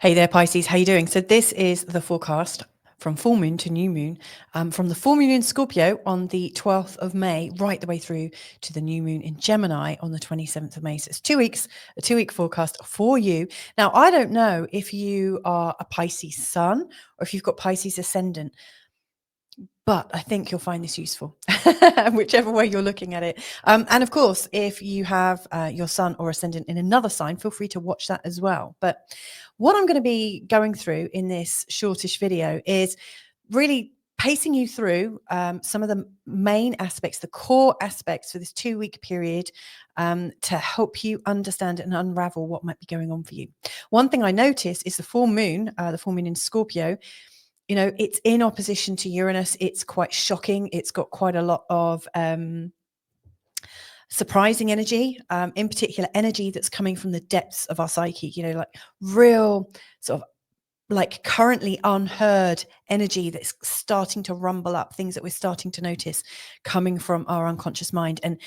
Hey there, Pisces. How you doing? So this is the forecast from full moon to new moon, from the full moon in Scorpio on the 12th of May, right the way through to the new moon in Gemini on the 27th of May. So it's 2 weeks, a 2-week forecast for you. Now, I don't know if you are a Pisces sun or if you've got Pisces ascendant, but I think you'll find this useful, whichever way you're looking at it. And of course, if you have your sun or ascendant in another sign, feel free to watch that as well. But what I'm going to be going through in this shortish video is really pacing you through some of the main aspects, the core aspects for this 2-week period to help you understand and unravel what might be going on for you. One thing I noticed is the full moon in Scorpio. You know, it's in opposition to Uranus. It's quite shocking. It's got quite a lot of surprising energy, in particular energy that's coming from the depths of our psyche, you know, like real sort of like currently unheard energy that's starting to rumble up, things that we're starting to notice coming from our unconscious mind. And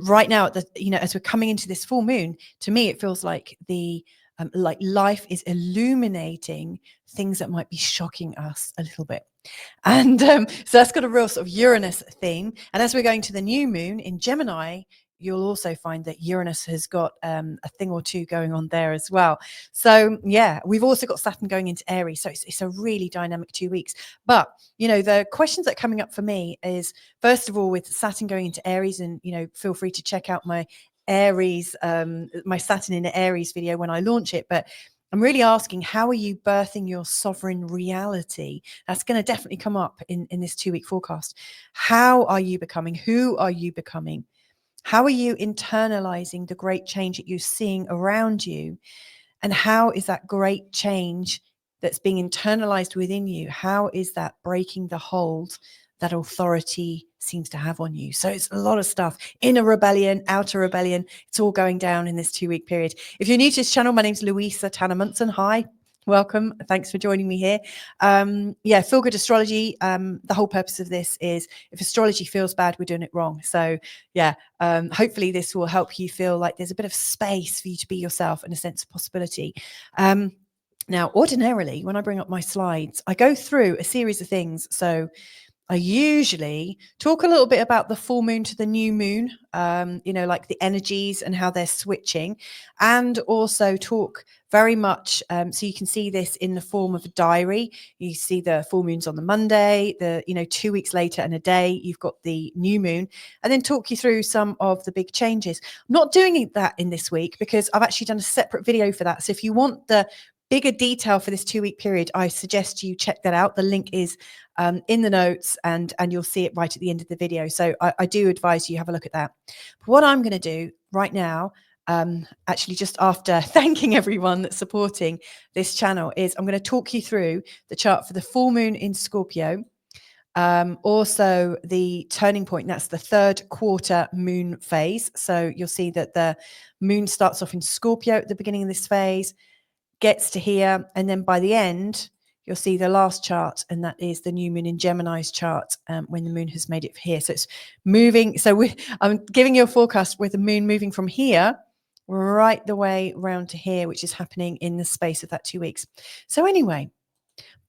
right now, as we're coming into this full moon, to me, it feels like like life is illuminating things that might be shocking us a little bit. And so that's got a real sort of Uranus theme. And as we're going to the new moon in Gemini, you'll also find that Uranus has got a thing or two going on there as well. So yeah, we've also got Saturn going into Aries. So it's a really dynamic 2 weeks. But, you know, the questions that are coming up for me is, first of all, with Saturn going into Aries, and, you know, feel free to check out my Aries, my Saturn in Aries video when I launch it. But I'm really asking, how are you birthing your sovereign reality? That's going to definitely come up in this 2-week forecast. How are you becoming? Who are you becoming? How are you internalizing the great change that you're seeing around you? And how is that great change that's being internalized within you, how is that breaking the hold that authority seems to have on you? So it's a lot of stuff. Inner rebellion, outer rebellion. It's all going down in this 2-week period. If you're new to this channel, my name's Louisa Tanner-Munson. Hi. Welcome. Thanks for joining me here. Feel good astrology. The whole purpose of this is, if astrology feels bad, we're doing it wrong. So yeah, hopefully this will help you feel like there's a bit of space for you to be yourself and a sense of possibility. Now, ordinarily, when I bring up my slides, I go through a series of things. So I usually talk a little bit about the full moon to the new moon, like the energies and how they're switching, and also talk very much, so you can see this in the form of a diary. You see the full moons on the Monday, 2 weeks later and a day, you've got the new moon, and then talk you through some of the big changes. I'm not doing that in this week because I've actually done a separate video for that. So if you want the bigger detail for this 2-week period, I suggest you check that out. The link is in the notes, and you'll see it right at the end of the video. So I do advise you have a look at that. But what I'm going to do right now, actually just after thanking everyone that's supporting this channel, is I'm going to talk you through the chart for the full moon in Scorpio, also the turning point. That's the 3rd quarter moon phase. So you'll see that the moon starts off in Scorpio at the beginning of this phase, gets to here, and then by the end you'll see the last chart, and that is the new moon in Gemini's chart, when the moon has made it here. So it's moving. So I'm giving you a forecast with the moon moving from here right the way round to here, which is happening in the space of that 2 weeks. So anyway,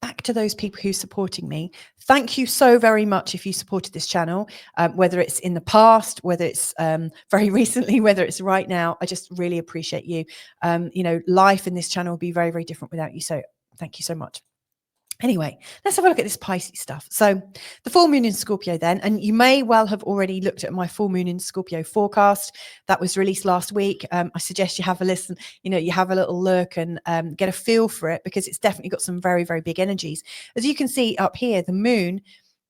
back to those people who are supporting me. Thank you so very much if you supported this channel, whether it's in the past, whether it's very recently, whether it's right now. I just really appreciate you. Life in this channel will be very, very different without you. So thank you so much. Anyway, let's have a look at this Pisces stuff. So the full moon in Scorpio then, and you may well have already looked at my full moon in Scorpio forecast that was released last week. I suggest you have a listen, you have a little look and get a feel for it, because it's definitely got some very, very big energies. As you can see up here, the moon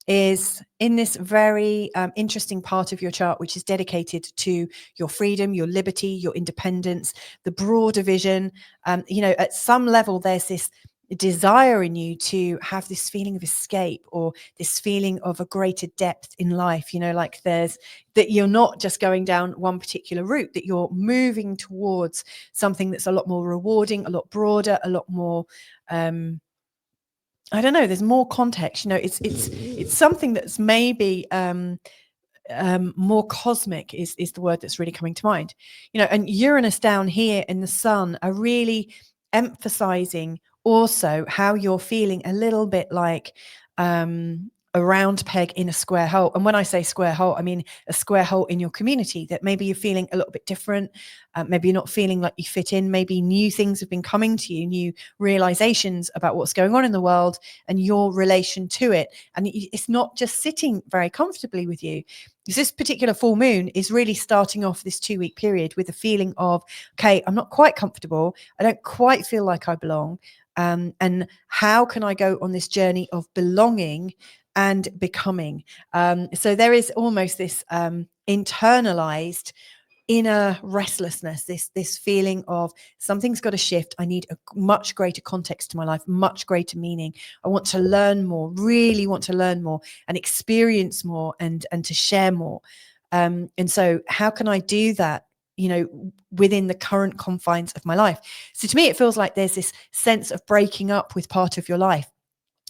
is in this very interesting part of your chart, which is dedicated to your freedom, your liberty, your independence, the broader vision. At some level, there's this desire in you to have this feeling of escape, or this feeling of a greater depth in life, like there's that you're not just going down one particular route, that you're moving towards something that's a lot more rewarding, a lot broader, a lot more I don't know, there's more context. It's something that's maybe more cosmic is the word that's really coming to mind. And Uranus down here in the sun are really emphasizing also how you're feeling a little bit like a round peg in a square hole. And when I say square hole, I mean a square hole in your community, that maybe you're feeling a little bit different. Maybe you're not feeling like you fit in. Maybe new things have been coming to you, new realizations about what's going on in the world and your relation to it. And it's not just sitting very comfortably with you. This particular full moon is really starting off this 2-week period with a feeling of, okay, I'm not quite comfortable. I don't quite feel like I belong. And how can I go on this journey of belonging and becoming? So there is almost this internalized inner restlessness, this feeling of something's got to shift. I need a much greater context to my life, much greater meaning. I want to learn more, really want to learn more and experience more and to share more. And so how can I do that, within the current confines of my life? So to me, it feels like there's this sense of breaking up with part of your life.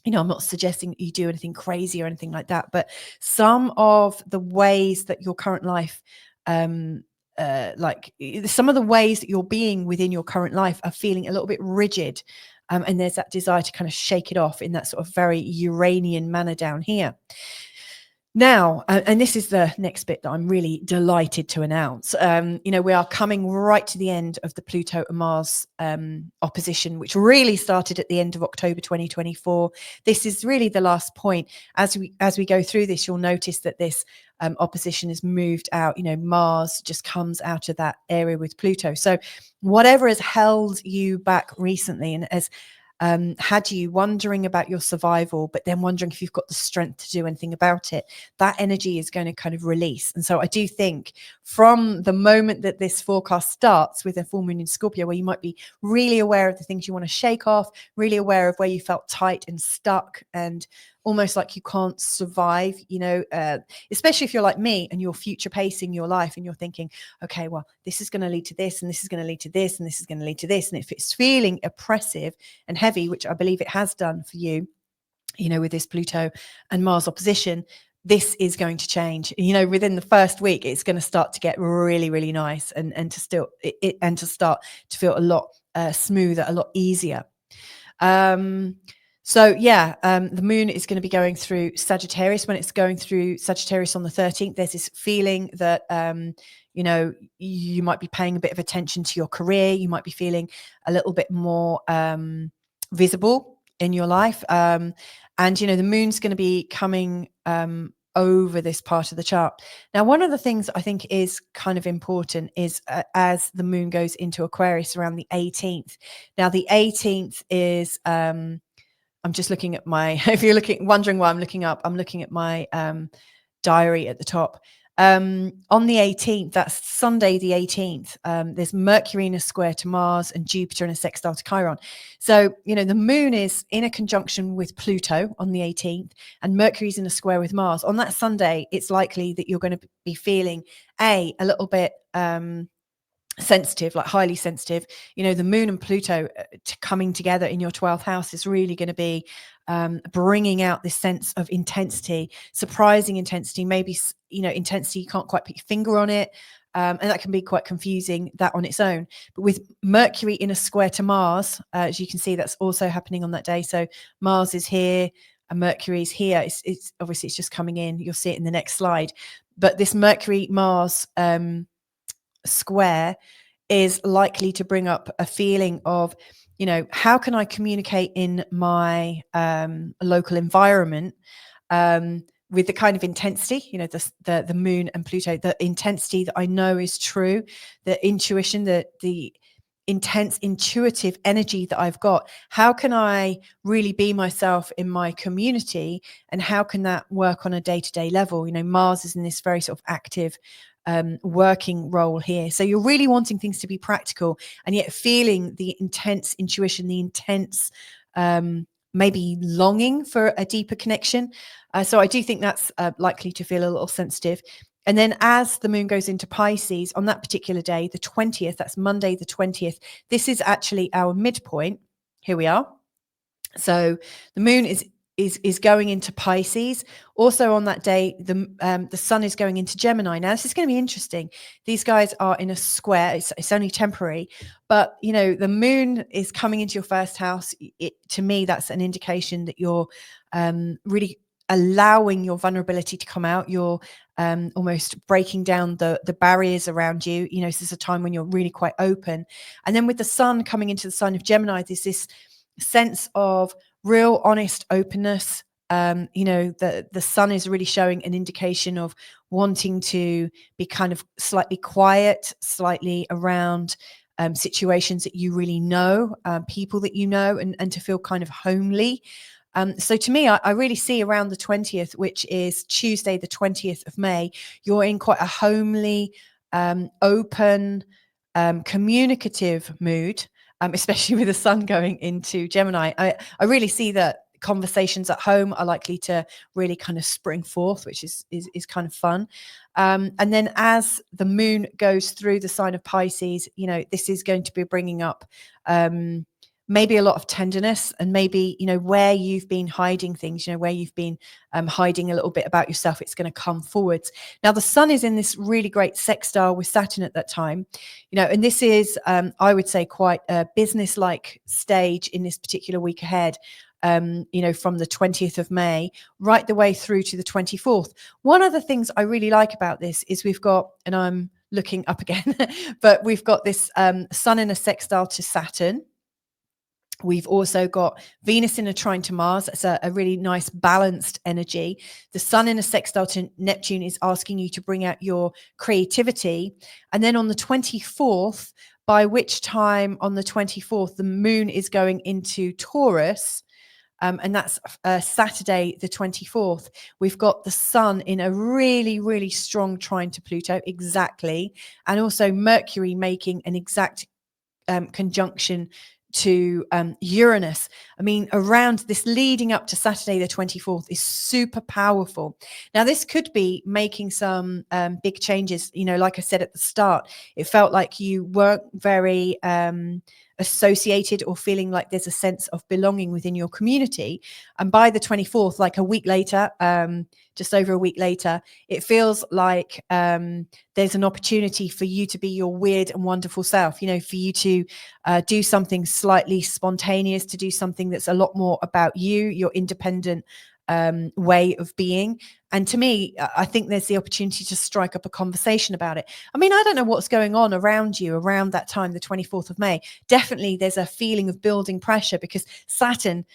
I'm not suggesting that you do anything crazy or anything like that, but some of the ways that your current life, like some of the ways that you're being within your current life are feeling a little bit rigid. And there's that desire to kind of shake it off in that sort of very Uranian manner down here. Now, and this is the next bit that I'm really delighted to announce. We are coming right to the end of the Pluto and Mars opposition, which really started at the end of October 2024. This is really the last point. As we go through this, you'll notice that this opposition has moved out. Mars just comes out of that area with Pluto. So whatever has held you back recently and has had you wondering about your survival, but then wondering if you've got the strength to do anything about it, that energy is going to kind of release. And so I do think from the moment that this forecast starts with a full moon in Scorpio, where you might be really aware of the things you want to shake off, really aware of where you felt tight and stuck and almost like you can't survive, especially if you're like me and you're future pacing your life and you're thinking, okay, well, this is going to lead to this and this is going to lead to this and this is going to lead to this. And if it's feeling oppressive and heavy, which I believe it has done for you, with this Pluto and Mars opposition, this is going to change. Within the first week, it's going to start to get really, really nice and to start to feel a lot smoother, a lot easier. The moon is going to be going through Sagittarius. When it's going through Sagittarius on the 13th, there's this feeling that, you might be paying a bit of attention to your career. You might be feeling a little bit more visible in your life. The moon's going to be coming over this part of the chart. Now, one of the things I think is kind of important is as the moon goes into Aquarius around the 18th. Now, the 18th is... I'm just looking at my, if you're wondering why I'm looking at my diary at the top. On the 18th, that's Sunday the 18th, there's Mercury in a square to Mars and Jupiter in a sextile to Chiron. So, the moon is in a conjunction with Pluto on the 18th and Mercury's in a square with Mars. On that Sunday, it's likely that you're going to be feeling a little bit sensitive, like highly sensitive. The moon and Pluto coming together in your 12th house is really going to be bringing out this sense of intensity, surprising intensity, maybe intensity you can't quite put your finger on it, and that can be quite confusing, that on its own. But with Mercury in a square to Mars, as you can see, that's also happening on that day. So Mars is here and Mercury's here. It's obviously it's just coming in. You'll see it in the next slide. But this Mercury Mars square is likely to bring up a feeling of, how can I communicate in my local environment with the kind of intensity, the moon and Pluto, the intensity that I know is true, the intuition, the intense intuitive energy that I've got. How can I really be myself in my community, and how can that work on a day-to-day level? Mars is in this very sort of active working role here. So you're really wanting things to be practical and yet feeling the intense intuition, the intense maybe longing for a deeper connection. So I do think that's likely to feel a little sensitive. And then as the moon goes into Pisces on that particular day, the 20th, that's Monday the 20th, this is actually our midpoint. Here we are. So the moon is is going into Pisces. Also on that day, the sun is going into Gemini. Now this is going to be interesting. These guys are in a square. It's only temporary, but the moon is coming into your first house. To me, that's an indication that you're really allowing your vulnerability to come out. You're almost breaking down the barriers around you. This is a time when you're really quite open. And then with the sun coming into the sign of Gemini, there's this sense of real honest openness. The sun is really showing an indication of wanting to be kind of slightly quiet, slightly around situations that you really know, people that you know, and to feel kind of homely. So to me, I really see around the 20th, which is Tuesday, the 20th of May, you're in quite a homely, open, communicative mood, especially with the sun going into Gemini. I really see that conversations at home are likely to really kind of spring forth, which is kind of fun. And then as the moon goes through the sign of Pisces, this is going to be bringing up maybe a lot of tenderness, and maybe, where you've been hiding things, where you've been hiding a little bit about yourself, it's going to come forwards. Now, the sun is in this really great sextile with Saturn at that time, and this is, I would say, quite a business-like stage in this particular week ahead, from the 20th of May right the way through to the 24th. One of the things I really like about this is we've got, and I'm looking up again, but we've got this sun in a sextile to Saturn. We've also got Venus in a trine to Mars. That's a really nice balanced energy. The sun in a sextile to Neptune is asking you to bring out your creativity. And then on the 24th, by which time on the 24th, the moon is going into Taurus, and that's Saturday, the 24th. We've got the sun in a really, really strong trine to Pluto, exactly. And also Mercury making an exact conjunction to Uranus. I mean, around this leading up to Saturday the 24th is super powerful. Now, this could be making some big changes. Like I said at the start, it felt like you weren't very associated or feeling like there's a sense of belonging within your community. And by the 24th, like a week later, just over a week later, it feels like there's an opportunity for you to be your weird and wonderful self, for you to do something slightly spontaneous, to do something that's a lot more about you, your independent way of being. And to me, I think there's the opportunity to strike up a conversation about it. I mean, I don't know what's going on around you around that time, the 24th of May. Definitely there's a feeling of building pressure because Saturn,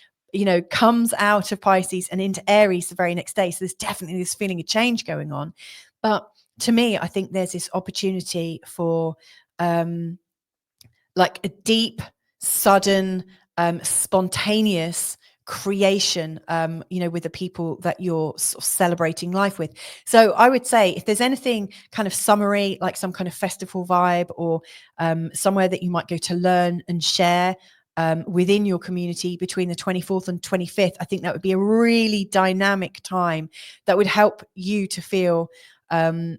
comes out of Pisces and into Aries the very next day. So there's definitely this feeling of change going on. But to me, I think there's this opportunity for like a deep, sudden, spontaneous creation, with the people that you're sort of celebrating life with. So I would say if there's anything kind of summery, like some kind of festival vibe, or somewhere that you might go to learn and share within your community between the 24th and 25th, I think that would be a really dynamic time that would help you to feel, a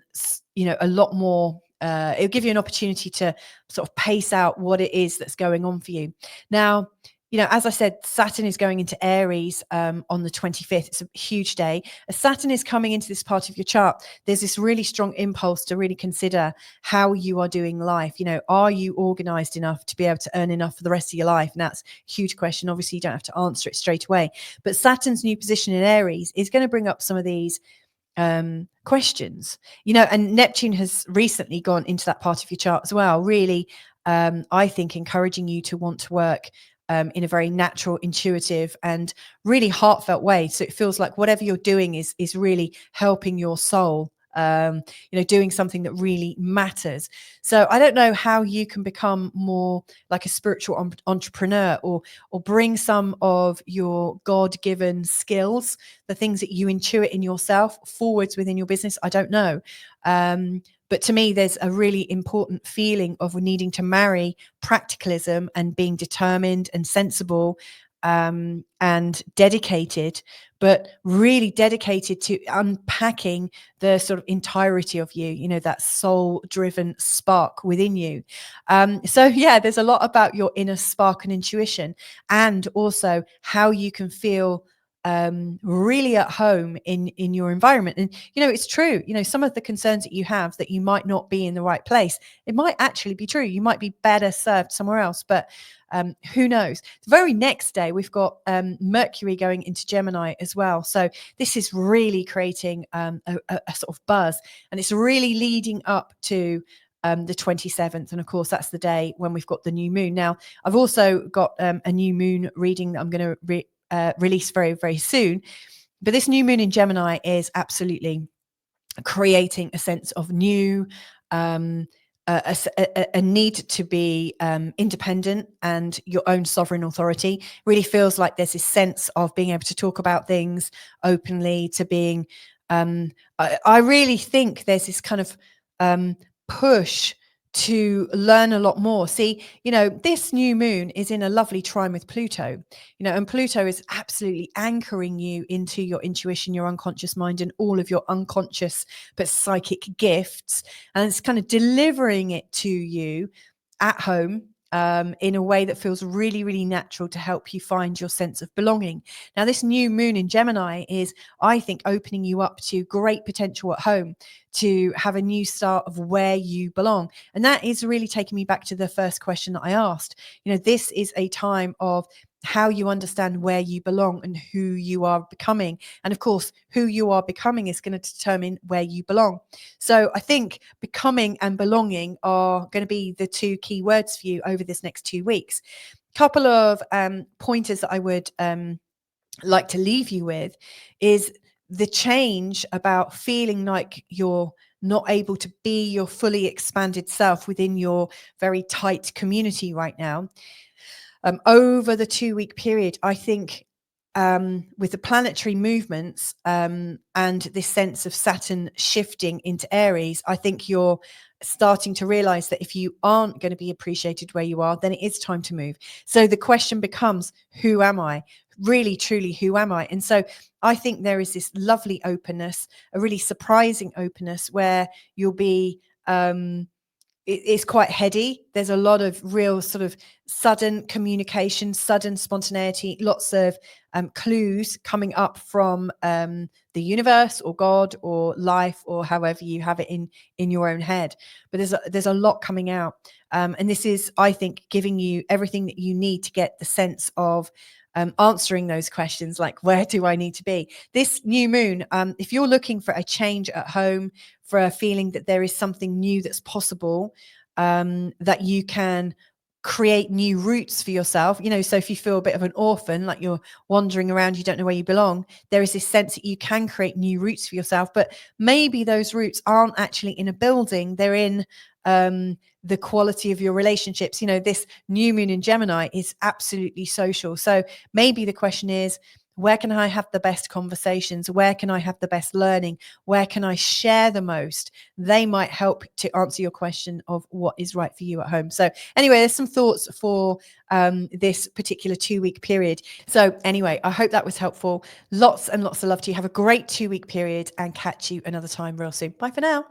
lot more. It'll give you an opportunity to sort of pace out what it is that's going on for you. Now, as I said, Saturn is going into Aries on the 25th. It's a huge day. As Saturn is coming into this part of your chart, there's this really strong impulse to really consider how you are doing life. Are you organized enough to be able to earn enough for the rest of your life? And that's a huge question. Obviously, you don't have to answer it straight away. But Saturn's new position in Aries is going to bring up some of these questions, and Neptune has recently gone into that part of your chart as well, really, I think encouraging you to want to work in a very natural, intuitive, and really heartfelt way. So it feels like whatever you're doing is really helping your soul, doing something that really matters. So I don't know how you can become more like a spiritual entrepreneur, or bring some of your God-given skills, the things that you intuit in yourself, forwards within your business. I don't know. But to me, there's a really important feeling of needing to marry practicalism and being determined and sensible, and dedicated, but really dedicated to unpacking the sort of entirety of you, that soul-driven spark within you. So yeah, there's a lot about your inner spark and intuition, and also how you can feel really at home in your environment. And it's true, some of the concerns that you have, that you might not be in the right place, it might actually be true. You might be better served somewhere else, but who knows? The very next day we've got Mercury going into Gemini as well, so this is really creating a sort of buzz, and it's really leading up to the 27th. And of course, that's the day when we've got the new moon. Now, I've also got a new moon reading that I'm going to release very, very soon. But this new moon in Gemini is absolutely creating a sense of new, a need to be independent and your own sovereign authority. Really feels like there's this sense of being able to talk about things openly, to being, I really think there's this kind of push to learn a lot more. See, this new moon is in a lovely trine with Pluto, and Pluto is absolutely anchoring you into your intuition, your unconscious mind, and all of your unconscious but psychic gifts. And it's kind of delivering it to you at home in a way that feels really, really natural to help you find your sense of belonging. Now, this new moon in Gemini is, I think, opening you up to great potential at home, to have a new start of where you belong. And that is really taking me back to the first question that I asked. This is a time of how you understand where you belong and who you are becoming. And of course, who you are becoming is going to determine where you belong. So I think becoming and belonging are going to be the two key words for you over this next 2 weeks. Couple of pointers that I would like to leave you with is the change about feeling like you're not able to be your fully expanded self within your very tight community right now. Over the 2-week period, I think with the planetary movements and this sense of Saturn shifting into Aries, I think you're starting to realize that if you aren't going to be appreciated where you are, then it is time to move. So the question becomes, who am I? Really, truly, who am I? And so I think there is this lovely openness, a really surprising openness, where you'll be it's quite heady. There's a lot of real sort of sudden communication, sudden spontaneity, lots of clues coming up from the universe or God or life, or however you have it in your own head. But there's a lot coming out. And this is, I think, giving you everything that you need to get the sense of answering those questions, like, where do I need to be? This new moon, if you're looking for a change at home, for a feeling that there is something new that's possible, that you can create new roots for yourself, so if you feel a bit of an orphan, like you're wandering around, you don't know where you belong, there is this sense that you can create new roots for yourself. But maybe those roots aren't actually in a building, they're in the quality of your relationships. This new moon in Gemini is absolutely social. So maybe the question is, where can I have the best conversations? Where can I have the best learning? Where can I share the most? They might help to answer your question of what is right for you at home. So anyway, there's some thoughts for this particular 2-week period. So anyway, I hope that was helpful. Lots and lots of love to you. Have a great 2-week period, and catch you another time real soon. Bye for now.